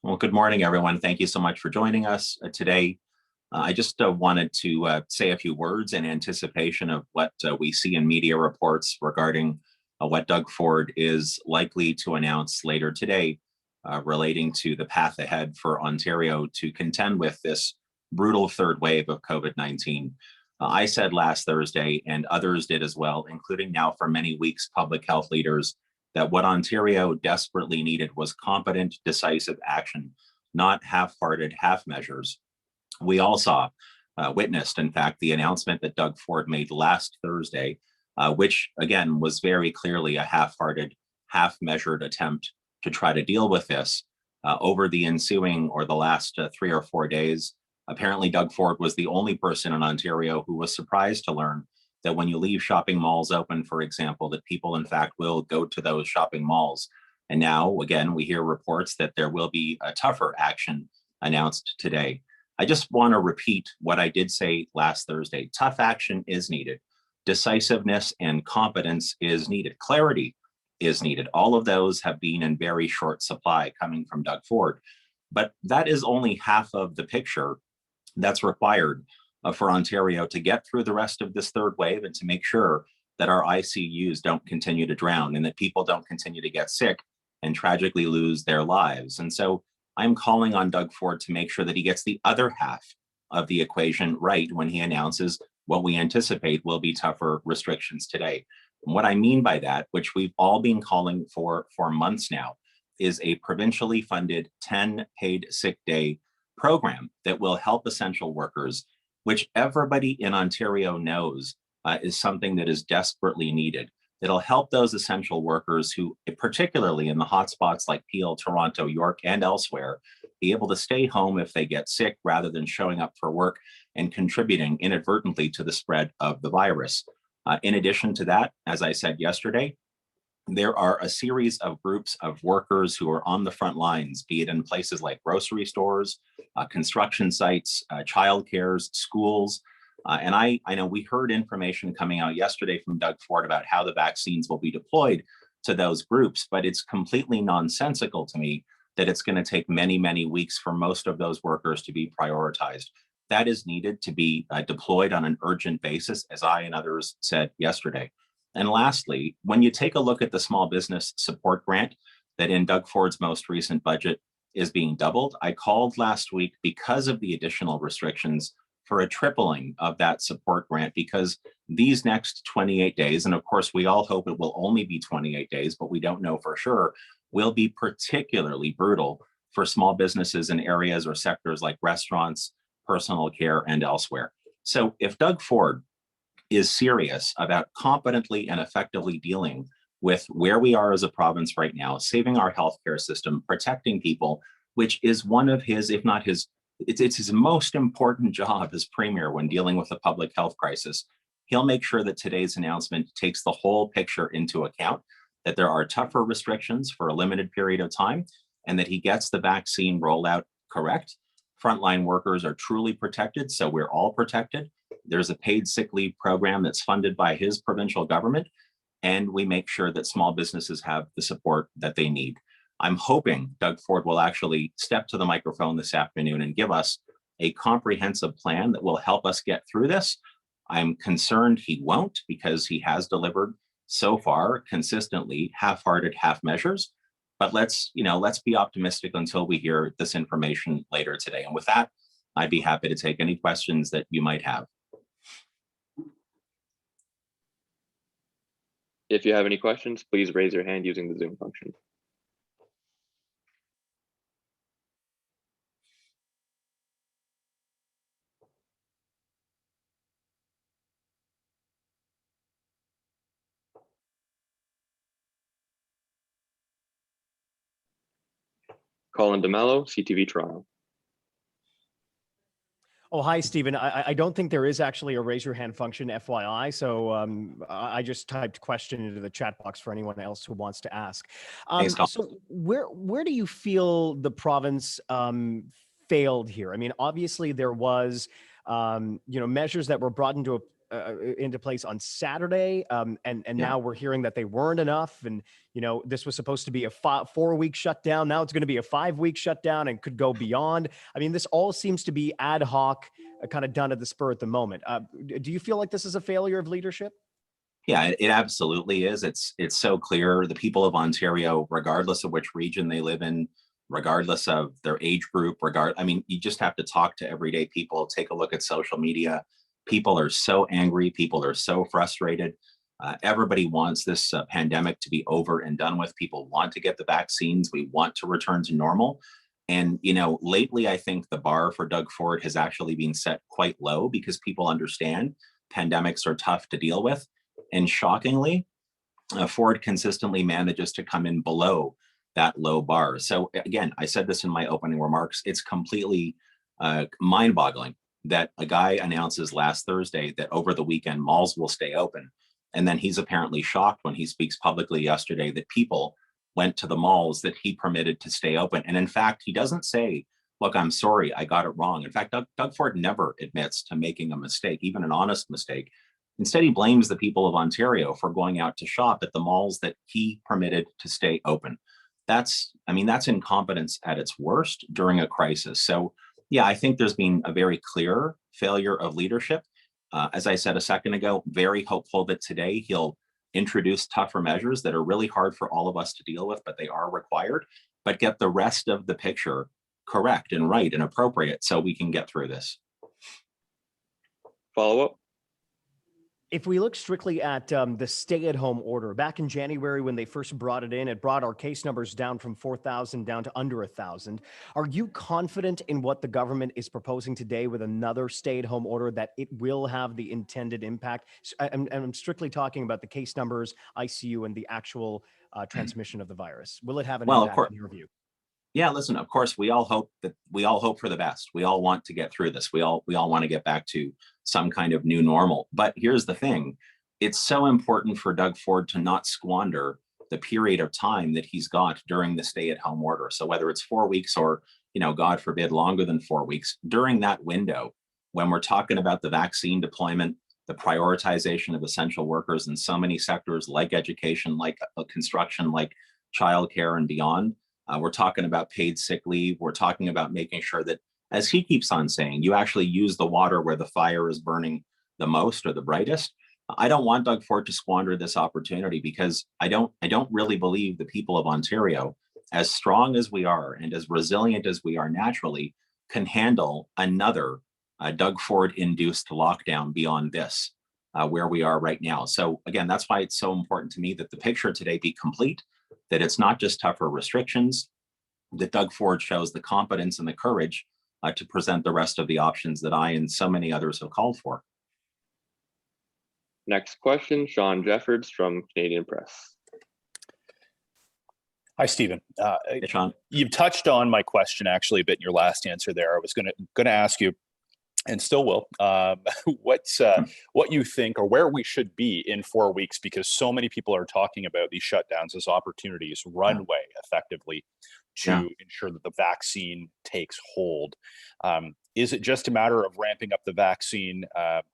Well, good morning, everyone. Thank you so much for joining us today. I just wanted to say a few words in anticipation of what we see in media reports regarding what Doug Ford is likely to announce later today relating to the path ahead for Ontario to contend with this brutal third wave of COVID-19. I said last Thursday, and others did as well, including now for many weeks, public health leaders, that what Ontario desperately needed was competent, decisive action, not half-hearted half measures. We all witnessed, in fact, the announcement that Doug Ford made last Thursday, which again was very clearly a half-hearted, half-measured attempt to try to deal with this. Over the ensuing or the last 3 or 4 days, apparently Doug Ford was the only person in Ontario who was surprised to learn that when you leave shopping malls open, for example, that people in fact will go to those shopping malls. And now, again, we hear reports that there will be a tougher action announced today. I just want to repeat what I did say last Thursday. Tough action is needed. Decisiveness and competence is needed. Clarity is needed. All of those have been in very short supply coming from Doug Ford. But that is only half of the picture that's required for Ontario to get through the rest of this third wave and to make sure that our ICUs don't continue to drown and that people don't continue to get sick and tragically lose their lives. And so I'm calling on Doug Ford to make sure that he gets the other half of the equation right when he announces what we anticipate will be tougher restrictions today. And what I mean by that, which we've all been calling for months now, is a provincially funded 10 paid sick day program that will help essential workers, which everybody in Ontario knows is something that is desperately needed. It'll help those essential workers who, particularly in the hotspots like Peel, Toronto, York, and elsewhere, be able to stay home if they get sick rather than showing up for work and contributing inadvertently to the spread of the virus. In addition to that, as I said yesterday, there are a series of groups of workers who are on the front lines, be it in places like grocery stores, construction sites, childcares, schools. And I know we heard information coming out yesterday from Doug Ford about how the vaccines will be deployed to those groups, but it's completely nonsensical to me that it's going to take many, many weeks for most of those workers to be prioritized. That is needed to be deployed on an urgent basis, as I and others said yesterday. And lastly, when you take a look at the small business support grant that in Doug Ford's most recent budget is being doubled, I called last week because of the additional restrictions for a tripling of that support grant, because these next 28 days, and of course we all hope it will only be 28 days, but we don't know for sure, will be particularly brutal for small businesses in areas or sectors like restaurants, personal care, and elsewhere. So if Doug Ford is serious about competently and effectively dealing with where we are as a province right now, saving our healthcare system, protecting people, which is one of his, if not his, it's his most important job as premier when dealing with a public health crisis. He'll make sure that today's announcement takes the whole picture into account, that there are tougher restrictions for a limited period of time, and that he gets the vaccine rollout correct. Frontline workers are truly protected, so we're all protected. There's a paid sick leave program that's funded by his provincial government, and we make sure that small businesses have the support that they need. I'm hoping Doug Ford will actually step to the microphone this afternoon and give us a comprehensive plan that will help us get through this. I'm concerned he won't, because he has delivered so far consistently half-hearted half measures. But let's be optimistic until we hear this information later today. And with that, I'd be happy to take any questions that you might have. If you have any questions, please raise your hand using the Zoom function. Colin DeMello, CTV Toronto. Oh, hi, Stephen. I don't think there is actually a raise your hand function, FYI. So I just typed question into the chat box for anyone else who wants to ask. So where do you feel the province failed here? I mean, obviously there was, measures that were brought into into place on Saturday, and now we're hearing that they weren't enough, and this was supposed to be a 4-week shutdown. Now it's going to be a 5-week shutdown and could go beyond. I mean, this all seems to be ad hoc, kind of done at the spur at the moment. Do you feel like this is a failure of leadership? Yeah, it absolutely is. It's so clear. The people of Ontario, regardless of which region they live in, regardless of their age group, you just have to talk to everyday people, take a look at social media. People are so angry. People are so frustrated. Everybody wants this pandemic to be over and done with. People want to get the vaccines. We want to return to normal. And, lately, I think the bar for Doug Ford has actually been set quite low because people understand pandemics are tough to deal with. And shockingly, Ford consistently manages to come in below that low bar. So again, I said this in my opening remarks, it's completely mind-boggling that a guy announces last Thursday that over the weekend malls will stay open. And then he's apparently shocked when he speaks publicly yesterday that people went to the malls that he permitted to stay open. And in fact, he doesn't say, look, I'm sorry, I got it wrong. In fact, Doug Ford never admits to making a mistake, even an honest mistake. Instead, he blames the people of Ontario for going out to shop at the malls that he permitted to stay open. That's incompetence at its worst during a crisis. So, yeah, I think there's been a very clear failure of leadership. As I said a second ago, very hopeful that today he'll introduce tougher measures that are really hard for all of us to deal with, but they are required, but get the rest of the picture correct and right and appropriate so we can get through this. Follow up. If we look strictly at the stay-at-home order, back in January when they first brought it in, it brought our case numbers down from 4,000 down to under 1,000. Are you confident in what the government is proposing today with another stay-at-home order that it will have the intended impact? I'm strictly talking about the case numbers, ICU, and the actual transmission of the virus. Will it have an impact in your view? Yeah, listen, of course, we all hope for the best. We all want to get through this. We all want to get back to some kind of new normal. But here's the thing. It's so important for Doug Ford to not squander the period of time that he's got during the stay-at-home order. So whether it's 4 weeks or, God forbid, longer than 4 weeks, during that window, when we're talking about the vaccine deployment, the prioritization of essential workers in so many sectors like education, like construction, like childcare and beyond, we're talking about paid sick leave. We're talking about making sure that, as he keeps on saying, you actually use the water where the fire is burning the most or the brightest. I don't want Doug Ford to squander this opportunity because I don't really believe the people of Ontario, as strong as we are and as resilient as we are naturally, can handle another Doug Ford-induced lockdown beyond this, where we are right now. So again, that's why it's so important to me that the picture today be complete, that it's not just tougher restrictions, that Doug Ford shows the competence and the courage to present the rest of the options that I and so many others have called for. Next question, Sean Jeffords from Canadian Press. Hi, Stephen. Hey, Sean. You've touched on my question actually a bit in your last answer there. I was going to ask you, and still will, what you think or where we should be in 4 weeks, because so many people are talking about these shutdowns as opportunities, runway effectively to ensure that the vaccine takes hold. Is it just a matter of ramping up the vaccine,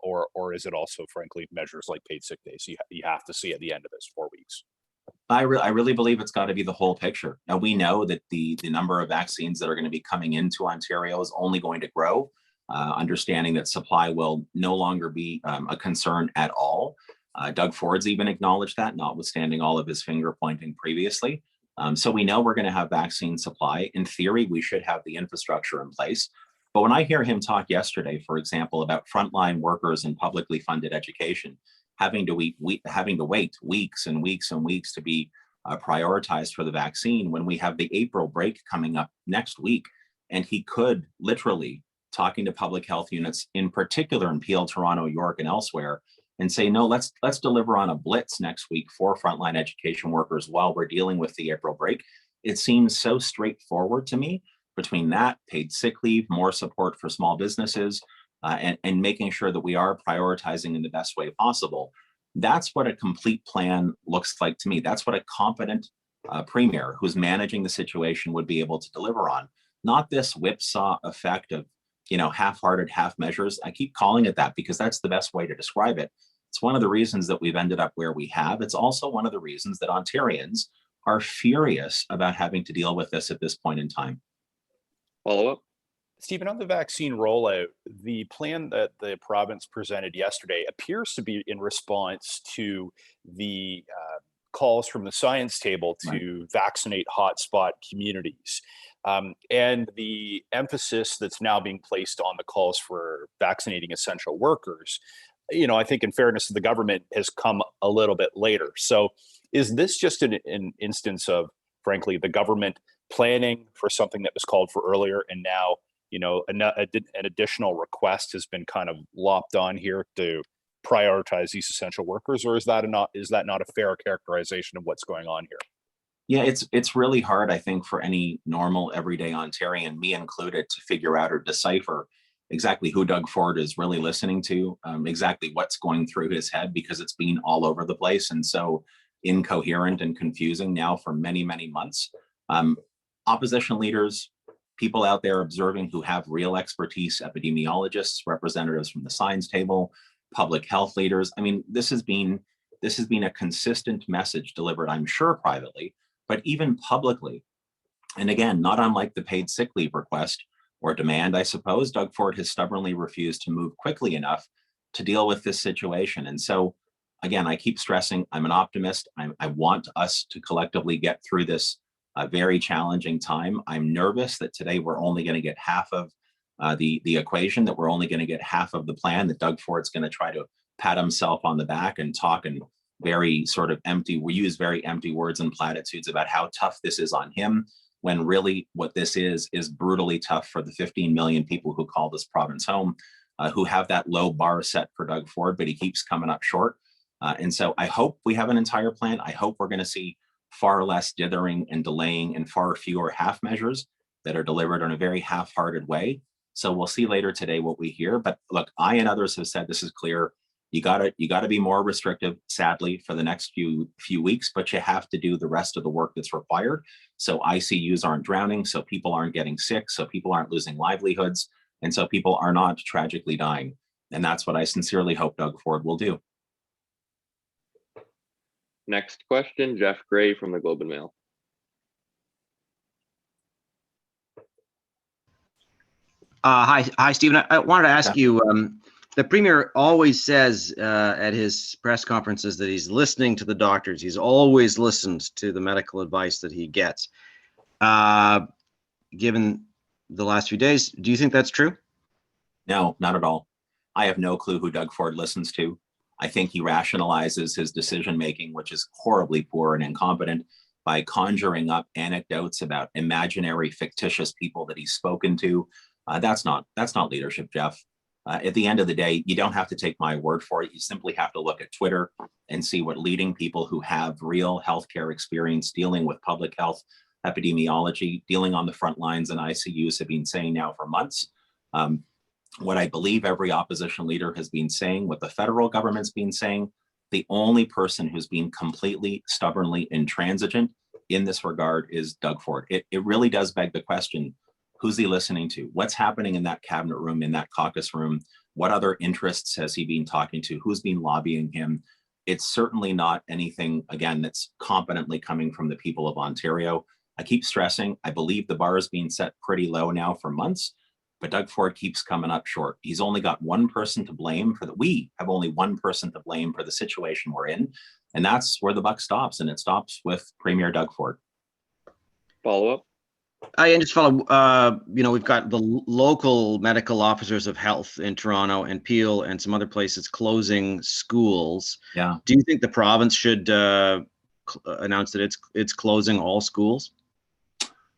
or is it also, frankly, measures like paid sick days you have to see at the end of this 4 weeks? I really believe it's got to be the whole picture. Now, we know that the number of vaccines that are going to be coming into Ontario is only going to grow. Understanding that supply will no longer be a concern at all. Doug Ford's even acknowledged that, notwithstanding all of his finger pointing previously. So we know we're going to have vaccine supply. In theory, we should have the infrastructure in place. But when I hear him talk yesterday, for example, about frontline workers in publicly funded education having to wait weeks and weeks and weeks to be prioritized for the vaccine, when we have the April break coming up next week, and he could literally talking to public health units, in particular in Peel, Toronto, York, and elsewhere, and say, no, let's deliver on a blitz next week for frontline education workers while we're dealing with the April break. It seems so straightforward to me between that, paid sick leave, more support for small businesses, and making sure that we are prioritizing in the best way possible. That's what a complete plan looks like to me. That's what a competent premier who's managing the situation would be able to deliver on. Not this whipsaw effect of half-hearted, half measures. I keep calling it that because that's the best way to describe it. It's one of the reasons that we've ended up where we have. It's also one of the reasons that Ontarians are furious about having to deal with this at this point in time. Follow up. Stephen, on the vaccine rollout, the plan that the province presented yesterday appears to be in response to the calls from the science table to vaccinate hotspot communities. And the emphasis that's now being placed on the calls for vaccinating essential workers, I think in fairness to the government, has come a little bit later. So is this just an instance of, frankly, the government planning for something that was called for earlier, and now, an additional request has been kind of lopped on here to prioritize these essential workers? Or is that not a fair characterization of what's going on here? Yeah, it's really hard, I think, for any normal everyday Ontarian, me included, to figure out or decipher exactly who Doug Ford is really listening to, exactly what's going through his head, because it's been all over the place and so incoherent and confusing now for many, many months. Opposition leaders, people out there observing who have real expertise, epidemiologists, representatives from the science table, public health leaders. I mean, this has been a consistent message delivered, I'm sure privately, but even publicly. And again, not unlike the paid sick leave request or demand, I suppose, Doug Ford has stubbornly refused to move quickly enough to deal with this situation. And so, again, I keep stressing, I'm an optimist. I want us to collectively get through this very challenging time. I'm nervous that today we're only going to get half of the equation, that we're only going to get half of the plan, that Doug Ford's going to try to pat himself on the back and talk in very sort of we use very empty words and platitudes about how tough this is on him, when really what this is brutally tough for the 15 million people who call this province home, who have that low bar set for Doug Ford, but he keeps coming up short. And so I hope we have an entire plan. I hope we're going to see far less dithering and delaying and far fewer half measures that are delivered in a very half-hearted way. So we'll see later today what we hear. But look, I and others have said this is clear. You gotta be more restrictive, sadly, for the next few weeks, but you have to do the rest of the work that's required. So ICUs aren't drowning, so people aren't getting sick, so people aren't losing livelihoods, and so people are not tragically dying. And that's what I sincerely hope Doug Ford will do. Next question, Jeff Gray from the Globe and Mail. Hi, Stephen. I wanted to ask you, the Premier always says at his press conferences that he's listening to the doctors. He's always listened to the medical advice that he gets. Given the last few days, do you think that's true? No, not at all. I have no clue who Doug Ford listens to. I think he rationalizes his decision-making, which is horribly poor and incompetent, by conjuring up anecdotes about imaginary, fictitious people that he's spoken to. That's not leadership, Jeff. At the end of the day, you don't have to take my word for it. You simply have to look at Twitter and see what leading people who have real healthcare experience dealing with public health, epidemiology, dealing on the front lines in ICUs have been saying now for months. What I believe every opposition leader has been saying, what the federal government's been saying, the only person who's been completely, stubbornly intransigent in this regard is Doug Ford. It really does beg the question, who's he listening to? What's happening in that cabinet room, in that caucus room? What other interests has he been talking to? Who's been lobbying him? It's certainly not anything, again, that's competently coming from the people of Ontario. I keep stressing, I believe the bar is being set pretty low now for months, but Doug Ford keeps coming up short. He's only got one person to blame we have only one person to blame for the situation we're in. And that's where the buck stops. And it stops with Premier Doug Ford. Follow up. I just follow, we've got the local medical officers of health in Toronto and Peel and some other places closing schools. Yeah. Do you think the province should announce that it's closing all schools?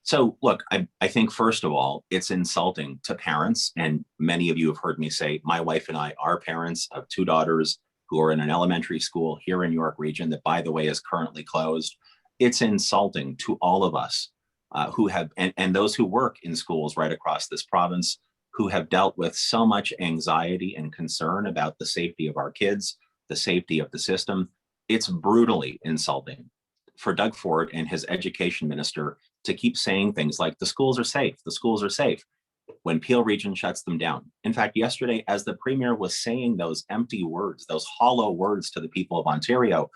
So look, I think first of all, it's insulting to parents. And many of you have heard me say, my wife and I are parents of two daughters who are in an elementary school here in York Region that, by the way, is currently closed. It's insulting to all of us who have, and those who work in schools right across this province, who have dealt with so much anxiety and concern about the safety of our kids, the safety of the system. It's brutally insulting for Doug Ford and his education minister to keep saying things like the schools are safe, the schools are safe. when Peel Region shuts them down. In fact, yesterday, as the Premier was saying those empty words, those hollow words to the people of Ontario,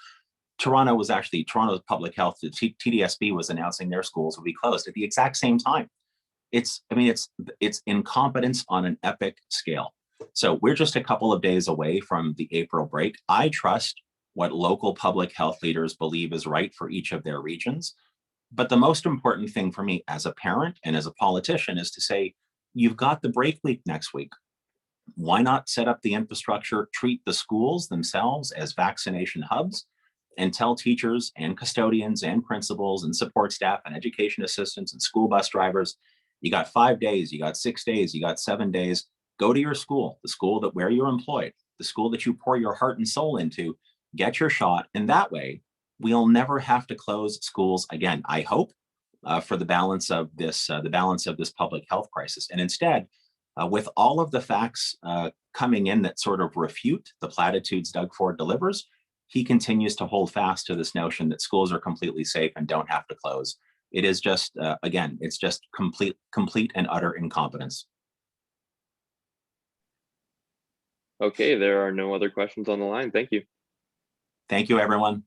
Toronto's public health, the TDSB, was announcing their schools will be closed at the exact same time. It's incompetence on an epic scale. So we're just a couple of days away from the April break. I trust what local public health leaders believe is right for each of their regions. But the most important thing for me as a parent and as a politician is to say, you've got the break week next week. Why not set up the infrastructure, treat the schools themselves as vaccination hubs, and tell teachers and custodians and principals and support staff and education assistants and school bus drivers, you got 5 days, you got 6 days, you got 7 days, go to your school, the school that where you're employed, the school that you pour your heart and soul into, get your shot. And that way, we'll never have to close schools again, I hope, for the balance of this public health crisis. And instead, with all of the facts coming in that sort of refute the platitudes Doug Ford delivers, he continues to hold fast to this notion that schools are completely safe and don't have to close. It is just, again, it's just complete and utter incompetence. Okay, there are no other questions on the line. Thank you. Thank you, everyone.